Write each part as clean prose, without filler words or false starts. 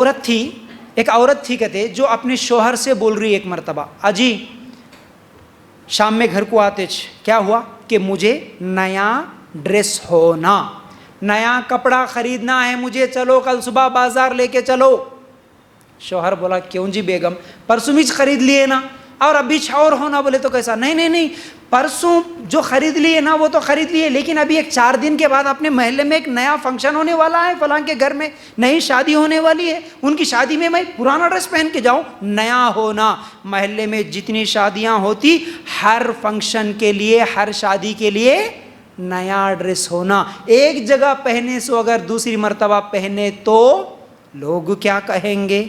ایک عورت تھی کہتے جو اپنے شوہر سے بول رہی ایک مرتبہ، اجی شام میں گھر کو آتے کیا ہوا کہ مجھے نیا ڈریس ہونا، نیا کپڑا خریدنا ہے مجھے، چلو کل صبح بازار لے کے چلو۔ شوہر بولا کیوں جی بیگم، پرسوں ہی خرید لیے نا، اور ابھی اور ہونا، بولے تو کیسا، نہیں پرسوں جو خرید لیے نا وہ تو خرید لیے، لیکن ابھی 4 دن کے بعد اپنے محلے میں ایک نیا فنکشن ہونے والا ہے، فلاں کے گھر میں نئی شادی ہونے والی ہے، ان کی شادی میں میں پرانا ڈریس پہن کے جاؤں؟ نیا ہونا، محلے میں جتنی شادیاں ہوتی ہر فنکشن کے لیے، ہر شادی کے لیے نیا ڈریس ہونا، ایک جگہ پہنے سو اگر دوسری مرتبہ پہنے تو لوگ کیا کہیں گے؟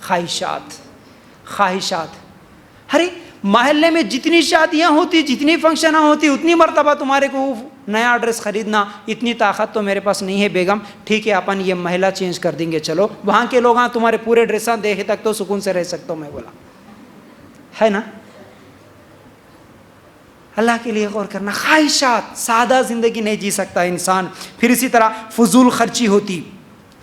خواہشات۔ ارے محلے میں جتنی شادیاں ہوتی، جتنی فنکشنیں ہوتی، اتنی مرتبہ تمہارے کو نیا ڈریس خریدنا، اتنی طاقت تو میرے پاس نہیں ہے بیگم، ٹھیک ہے اپن یہ محلہ چینج کر دیں گے، چلو وہاں کے لوگ تمہارے پورے ڈریساں دیکھے تک تو سکون سے رہ سکتا ہوں، میں بولا ہے نا۔ اللہ کے لیے غور کرنا، خواہشات، سادہ زندگی نہیں جی سکتا انسان۔ پھر اسی طرح فضول خرچی ہوتی،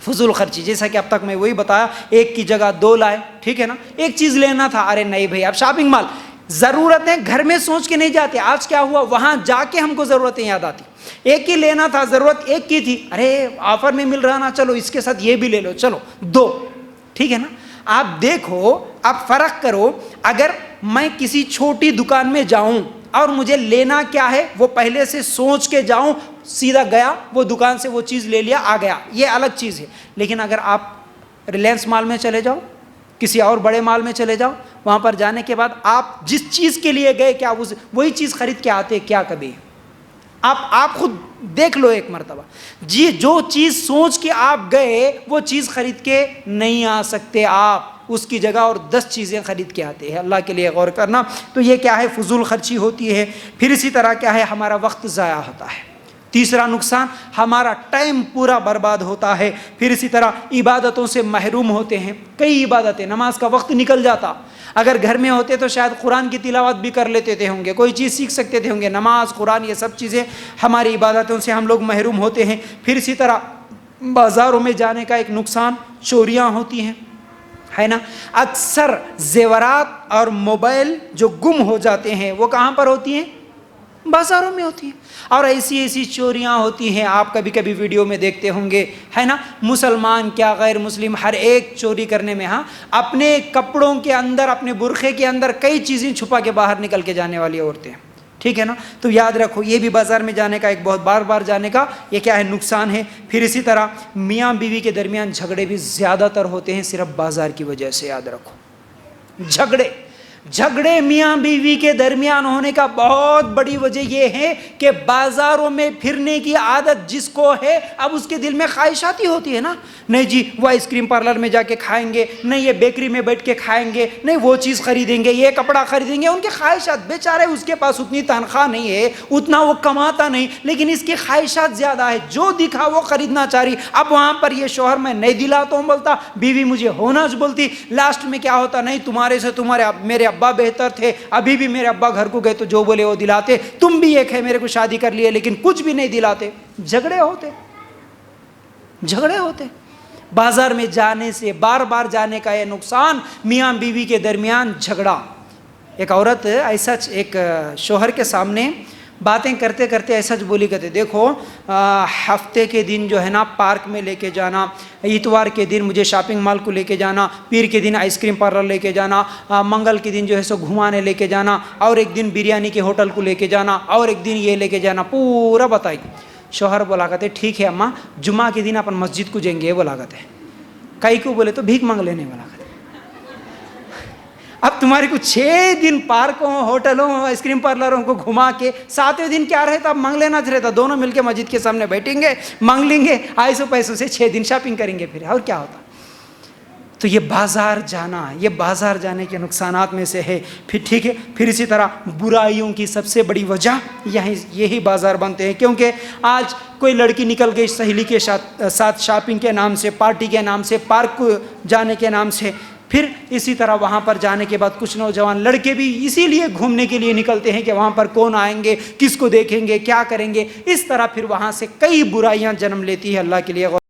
فضول خرچی، جیسا کہ اب تک میں وہی بتایا، ایک کی جگہ 2 لائے، ٹھیک ہے نا، ایک چیز لینا تھا، ارے نہیں بھائی اب شاپنگ مال، ضرورتیں گھر میں سوچ کے نہیں جاتے، آج کیا ہوا وہاں جا کے ہم کو ضرورتیں یاد آتی، ایک ہی لینا تھا، ضرورت ایک کی تھی، ارے آفر میں مل رہا نا، چلو اس کے ساتھ یہ بھی لے لو، چلو 2، ٹھیک ہے نا۔ آپ دیکھو، آپ فرق کرو، اگر میں کسی چھوٹی دکان میں جاؤں اور مجھے لینا کیا ہے وہ پہلے سے سوچ کے جاؤں، سیدھا گیا وہ دکان سے وہ چیز لے لیا، آ گیا، یہ الگ چیز ہے، لیکن اگر آپ ریلائنس مال میں چلے جاؤ، کسی اور بڑے مال میں چلے جاؤ، وہاں پر جانے کے بعد آپ جس چیز کے لیے گئے کیا وہی چیز خرید کے آتے کیا کبھی؟ آپ خود دیکھ لو ایک مرتبہ، جی جو چیز سوچ کے آپ گئے وہ چیز خرید کے نہیں آ سکتے آپ، اس کی جگہ اور 10 چیزیں خرید کے آتے ہیں۔ اللہ کے لیے غور کرنا، تو یہ کیا ہے؟ فضول خرچی ہوتی ہے۔ پھر اسی طرح کیا ہے؟ ہمارا وقت ضائع ہوتا ہے۔ تیسرا نقصان، ہمارا ٹائم پورا برباد ہوتا ہے۔ پھر اسی طرح عبادتوں سے محروم ہوتے ہیں، کئی عبادتیں، نماز کا وقت نکل جاتا، اگر گھر میں ہوتے تو شاید قرآن کی تلاوت بھی کر لیتے تھے ہوں گے، کوئی چیز سیکھ سکتے تھے ہوں گے، نماز، قرآن، یہ سب چیزیں ہماری عبادتوں سے ہم لوگ محروم ہوتے ہیں۔ پھر اسی طرح بازاروں میں جانے کا ایک نقصان، چوریاں ہوتی ہیں، ہے نا۔ اکثر زیورات اور موبائل جو گم ہو جاتے ہیں وہ کہاں پر ہوتی ہیں؟ بازاروں میں ہوتی ہیں، اور ایسی چوریاں ہوتی ہیں، آپ کبھی کبھی ویڈیو میں دیکھتے ہوں گے، ہے نا، مسلمان کیا غیر مسلم ہر ایک چوری کرنے میں، ہاں اپنے کپڑوں کے اندر، اپنے برقعے کے اندر کئی چیزیں چھپا کے باہر نکل کے جانے والی عورتیں، ٹھیک ہے نا۔ تو یاد رکھو یہ بھی بازار میں جانے کا ایک بہت بار جانے کا یہ کیا ہے؟ نقصان ہے۔ پھر اسی طرح میاں بیوی کے درمیان جھگڑے بھی زیادہ تر ہوتے ہیں صرف بازار کی وجہ سے، یاد رکھو، جھگڑے میاں بیوی کے درمیان ہونے کا بہت بڑی وجہ یہ ہے کہ بازاروں میں پھرنے کی عادت جس کو ہے، اب اس کے دل میں خواہشات ہی ہوتی ہے نا، نہیں جی وہ آئس کریم پارلر میں جا کے کھائیں گے، نہیں یہ بیکری میں بیٹھ کے کھائیں گے، نہیں وہ چیز خریدیں گے، یہ کپڑا خریدیں گے، ان کے خواہشات، بیچارے اس کے پاس اتنی تنخواہ نہیں ہے، اتنا وہ کماتا نہیں، لیکن اس کی خواہشات زیادہ ہے، جو دکھا وہ خریدنا چاہ رہی۔ اب وہاں پر یہ شوہر میں نہیں دلاتا ہوں بولتا، بیوی مجھے ہونا بولتی، لاسٹ میں کیا ہوتا؟ نہیں تمہارے سے میرے ابا بہتر تھے، ابھی بھی میرے ابا گھر کو گئے تو جو بولے وہ دلاتے، تم بھی ایک ہے میرے کو شادی کر لیے لیکن کچھ بھی نہیں دلاتے، جھگڑے ہوتے۔ بازار میں جانے سے، بار جانے کا یہ نقصان، میاں بیوی کے درمیان جھگڑا۔ ایک عورت ایسا ایک شوہر کے سامنے باتیں کرتے کرتے ایسا بولی کرتے، دیکھو ہفتے کے دن جو ہے نا پارک میں لے کے جانا، اتوار کے دن مجھے شاپنگ مال کو لے کے جانا، پیر کے دن آئس کریم پارلر لے کے جانا، منگل کے دن جو ہے سو گھمانے لے کے جانا، اور ایک دن بریانی کے ہوٹل کو لے کے جانا، اور ایک دن یہ لے کے جانا، پورا بتائی۔ شوہر بولا کرتے ٹھیک ہے اماں، جمعہ کے دن اپن مسجد کو جائیں گے، بولا کرتے کئی کو بولے تو بھیک مانگ لینے والا کرتے۔ اب تمہارے کو 6 دن پارکوں، ہوٹلوں، آئس کریم پارلروں کو گھما کے 7ویں دن کیا رہتا؟ اب مانگ لینا رہتا، دونوں مل کے مسجد کے سامنے بیٹھیں گے، مانگ لیں گے، آئسوں پیسوں سے 6 دن شاپنگ کریں گے، پھر اور کیا ہوتا؟ تو یہ بازار جانا، یہ بازار جانے کے نقصانات میں سے ہے۔ پھر ٹھیک ہے، پھر اسی طرح برائیوں کی سب سے بڑی وجہ یہی بازار بنتے ہیں، کیونکہ آج کوئی لڑکی نکل گئی سہیلی کے ساتھ شاپنگ کے نام سے، پارٹی کے نام سے، پارک کو جانے کے نام سے، پھر اسی طرح وہاں پر جانے کے بعد کچھ نوجوان لڑکے بھی اسی لیے گھومنے کے لیے نکلتے ہیں کہ وہاں پر کون آئیں گے، کس کو دیکھیں گے، کیا کریں گے، اس طرح پھر وہاں سے کئی برائیاں جنم لیتی ہے۔ اللہ کے لیے